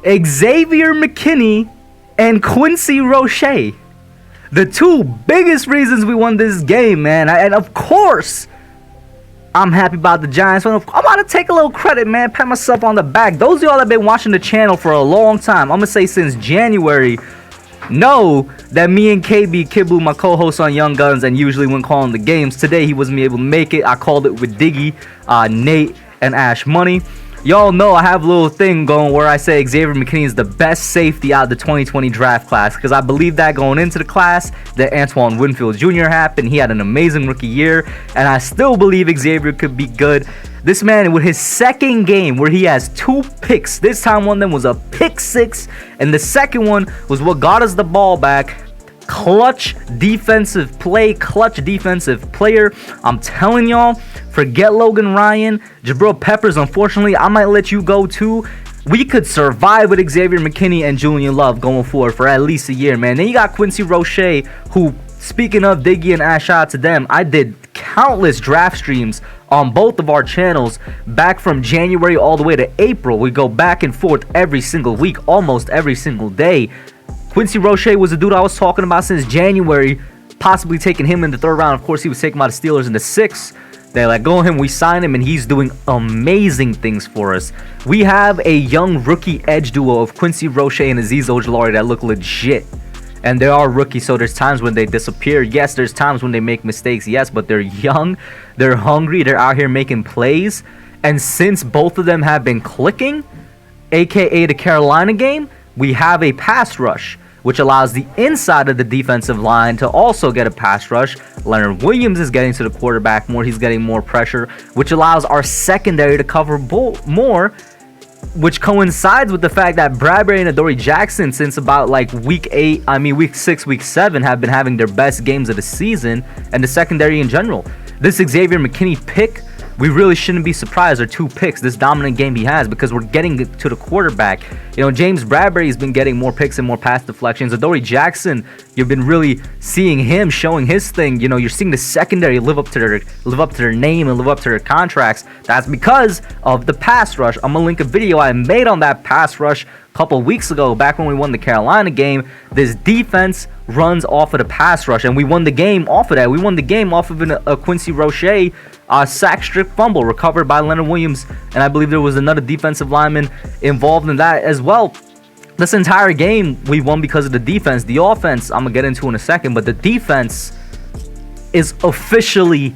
Xavier McKinney and Quincy Roche. The two biggest reasons we won this game, man. And of course, I'm happy about the Giants. I'm about to take a little credit, man. Pat myself on the back. Those of y'all that have been watching the channel for a long time, I'm going to say since January, know that me and KB, Kibu, my co-host on Young Guns, and usually when calling the games, today he wasn't able to make it. I called it with Diggy, Nate, and Ash Money. Y'all know I have a little thing going where I say Xavier McKinney is the best safety out of the 2020 draft class, because I believe that going into the class that Antoine Winfield Jr. happened. He had an amazing rookie year, and I still believe Xavier could be good. This man, with his second game where he has 2 picks, this time one of them was a pick 6, and the second one was what got us the ball back. Clutch defensive play, clutch defensive player. I'm telling y'all, forget Logan Ryan, Jabril Peppers. Unfortunately, I might let you go too. We could survive with Xavier McKinney and Julian Love going forward for at least a year, man. Then you got Quincy Roche, who, speaking of Diggy and Ash, out to them, I did countless draft streams on both of our channels back from January all the way to April. We go back and forth every single week, almost every single day. Quincy Roche was a dude I was talking about since January, possibly taking him in the 3rd round. Of course, he was taken by the Steelers in the 6th. They let go of him. We signed him, and he's doing amazing things for us. We have a young rookie edge duo of Quincy Roche and Azeez Ojulari that look legit. And they are rookies, so there's times when they disappear. Yes, there's times when they make mistakes. Yes, but they're young. They're hungry. They're out here making plays. And since both of them have been clicking, a.k.a. the Carolina game, we have a pass rush, which allows the inside of the defensive line to also get a pass rush. Leonard Williams is getting to the quarterback more. He's getting more pressure, which allows our secondary to cover more, which coincides with the fact that Bradbury and Adoree Jackson, since about like week 6, week 7, have been having their best games of the season, and the secondary in general. This Xavier McKinney pick, we really shouldn't be surprised, or 2 picks, this dominant game he has, because we're getting to the quarterback. You know, James Bradbury's been getting more picks and more pass deflections. Adoree Jackson, you've been really seeing him showing his thing. You know, you're seeing the secondary live up to their name and live up to their contracts. That's because of the pass rush. I'm gonna link a video I made on that pass rush a couple weeks ago, back when we won the Carolina game. This defense runs off of the pass rush, and we won the game off of that. We won the game off of a Quincy Roche sack strip fumble recovered by Leonard Williams, and I believe there was another defensive lineman involved in that as well. This entire game we won because of the defense. The offense I'm gonna get into in a second, but the defense is officially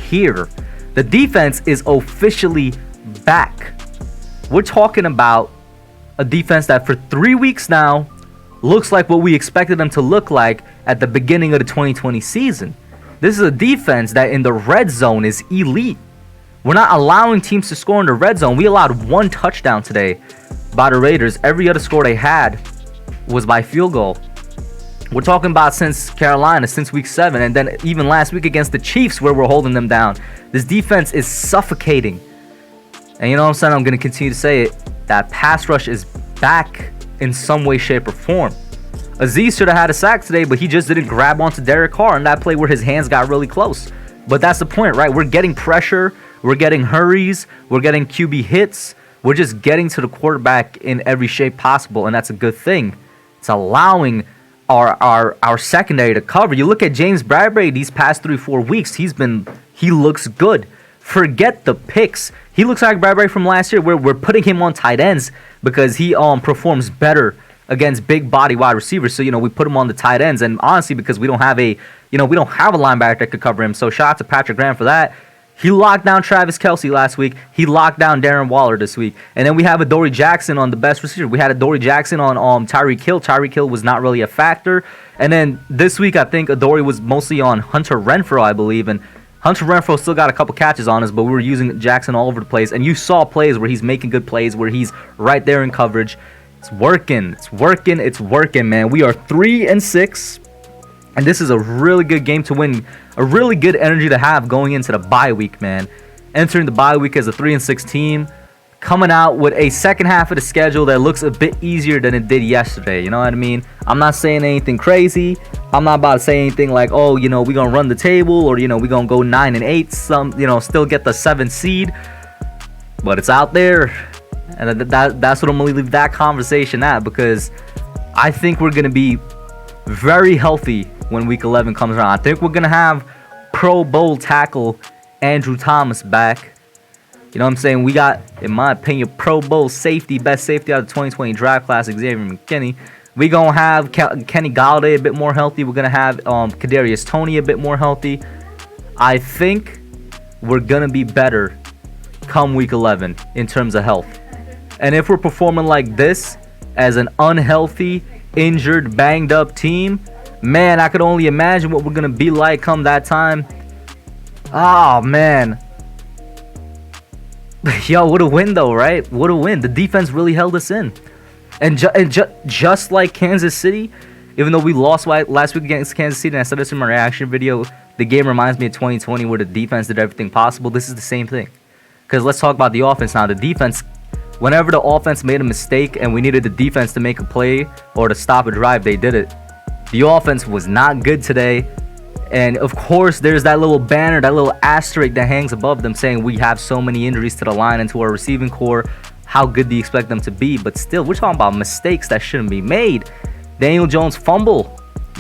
here. The defense is officially back. We're talking about a defense that for 3 weeks now looks like what we expected them to look like at the beginning of the 2020 season. This is a defense that in the red zone is elite. We're not allowing teams to score in the red zone. We allowed 1 touchdown today by the Raiders. Every other score they had was by field goal. We're talking about since Carolina, since week 7, and then even last week against the Chiefs where we're holding them down. This defense is suffocating. And you know what I'm saying? I'm going to continue to say it. That pass rush is back in some way, shape, or form. Azeez should have had a sack today, but he just didn't grab onto Derek Carr in that play where his hands got really close. But that's the point, right? We're getting pressure. We're getting hurries. We're getting QB hits. We're just getting to the quarterback in every shape possible, and that's a good thing. It's allowing our secondary to cover. You look at James Bradbury these past 3-4 weeks. He looks good. Forget the picks. He looks like Bradbury from last year. We're putting him on tight ends because he performs better against big body wide receivers. So, you know, we put him on the tight ends, and honestly, because we don't have a linebacker that could cover him. So shout out to Patrick Graham for that. He locked down Travis Kelce last week. He locked down Darren Waller this week. And then we have Adoree Jackson on the best receiver. We had Adoree Jackson on Tyreek Hill. Tyreek Hill was not really a factor. And then this week, I think Adoree was mostly on Hunter Renfrow, I believe. And Hunter Renfrow still got a couple catches on us, but we were using Jackson all over the place. And you saw plays where he's making good plays, where he's right there in coverage. It's working. It's working. It's working, man. We are 3-6. And this is a really good game to win. A really good energy to have going into the bye week, man. Entering the bye week as a 3-6 team. Coming out with a second half of the schedule that looks a bit easier than it did yesterday. You know what I mean? I'm not saying anything crazy. I'm not about to say anything like, oh, you know, we're going to run the table, or, you know, we're going to go 9-8. Still get the 7th seed. But it's out there. And that's what I'm going to leave that conversation at, because I think we're going to be very healthy when week 11 comes around. I think we're going to have Pro Bowl tackle Andrew Thomas back. You know what I'm saying? We got, in my opinion, Pro Bowl safety, best safety out of the 2020 draft class, Xavier McKinney. We going to have Kenny Galladay a bit more healthy. We're going to have Kadarius Toney a bit more healthy. I think we're going to be better come week 11 in terms of health. And if we're performing like this as an unhealthy, injured, banged up team, man, I could only imagine what we're going to be like come that time. Oh, man. Yo, what a win though, right? What a win. The defense really held us in. And just like Kansas City, even though we lost last week against Kansas City, and I said this in my reaction video, the game reminds me of 2020 where the defense did everything possible. This is the same thing. Because let's talk about the offense now. The defense, whenever the offense made a mistake and we needed the defense to make a play or to stop a drive, they did it. The offense was not good today. And of course, there's that little banner, that little asterisk that hangs above them saying we have so many injuries to the line and to our receiving core. How good do you expect them to be? But still, we're talking about mistakes that shouldn't be made. Daniel Jones fumble,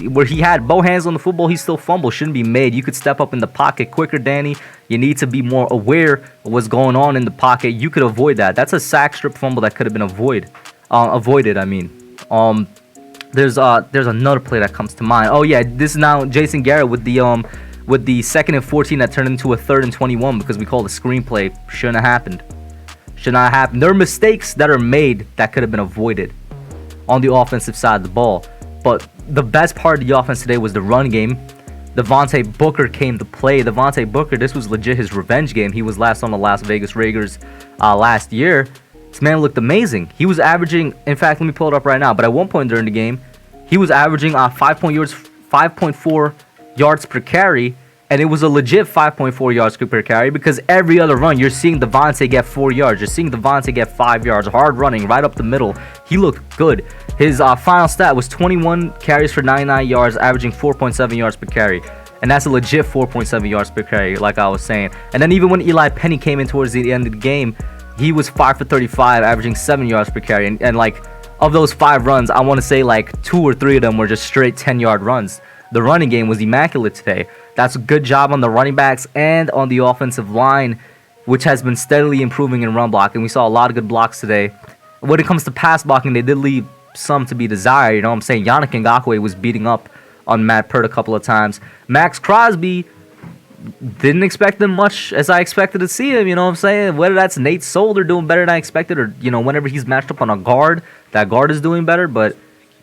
where he had both hands on the football, he still fumbled. Shouldn't be made. You could step up in the pocket quicker, Danny. You need to be more aware of what's going on in the pocket. You could avoid that. That's a sack strip fumble that could have been avoided. There's another play that comes to mind. Oh yeah, this is now Jason Garrett with the 2nd and 14 that turned into a 3rd and 21 because we called a screenplay. Shouldn't have happened. Should not have happened. There are mistakes that are made that could have been avoided on the offensive side of the ball. But the best part of the offense today was the run game. Devontae Booker came to play. Devontae Booker, this was legit his revenge game. He was last on the Las Vegas Raiders last year. This man looked amazing. He was averaging, in fact, let me pull it up right now, but at one point during the game, he was averaging 5.4 yards per carry, and it was a legit 5.4 yards per carry because every other run, you're seeing Devontae get 4 yards. You're seeing Devontae get 5 yards. Hard running right up the middle. He looked good. His final stat was 21 carries for 99 yards, averaging 4.7 yards per carry. And that's a legit 4.7 yards per carry, like I was saying. And then even when Eli Penny came in towards the end of the game, he was 5 for 35, averaging 7 yards per carry. And like, of those 5 runs, I want to say like 2 or 3 of them were just straight 10-yard runs. The running game was immaculate today. That's a good job on the running backs and on the offensive line, which has been steadily improving in run blocking. We saw a lot of good blocks today. When it comes to pass blocking, they did leave some to be desired. You know what I'm saying? Yannick Ngakoue was beating up on Matt Peart a couple of times. Max Crosby, didn't expect him much as I expected to see him. You know what I'm saying? Whether that's Nate Solder doing better than I expected, or whenever he's matched up on a guard, that guard is doing better. But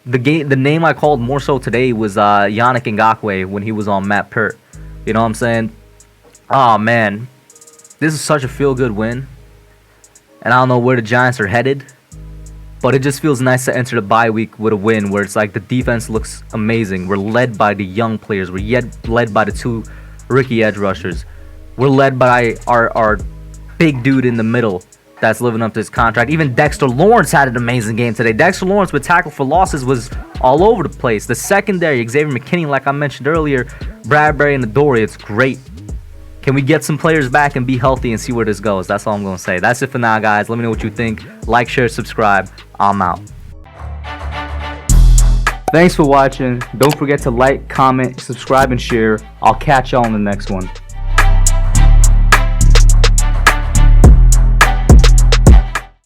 the name I called more so today was Yannick Ngakoue when he was on Matt Peart. You know what I'm saying? Oh man, this is such a feel-good win, and I don't know where the Giants are headed, but it just feels nice to enter the bye week with a win where it's like the defense looks amazing. We're led by the young players. We're led by the 2 rookie edge rushers. We're led by our big dude in the middle that's living up to his contract. Even Dexter Lawrence had an amazing game today. Dexter Lawrence with tackle for losses was all over the place. The secondary, Xavier McKinney, like I mentioned earlier, Bradbury and Adoree, it's great. Can we get some players back and be healthy and see where this goes? That's all I'm going to say. That's it for now, guys. Let me know what you think. Like, share, subscribe. I'm out. Thanks for watching. Don't forget to like, comment, subscribe, and share. I'll catch y'all on the next one.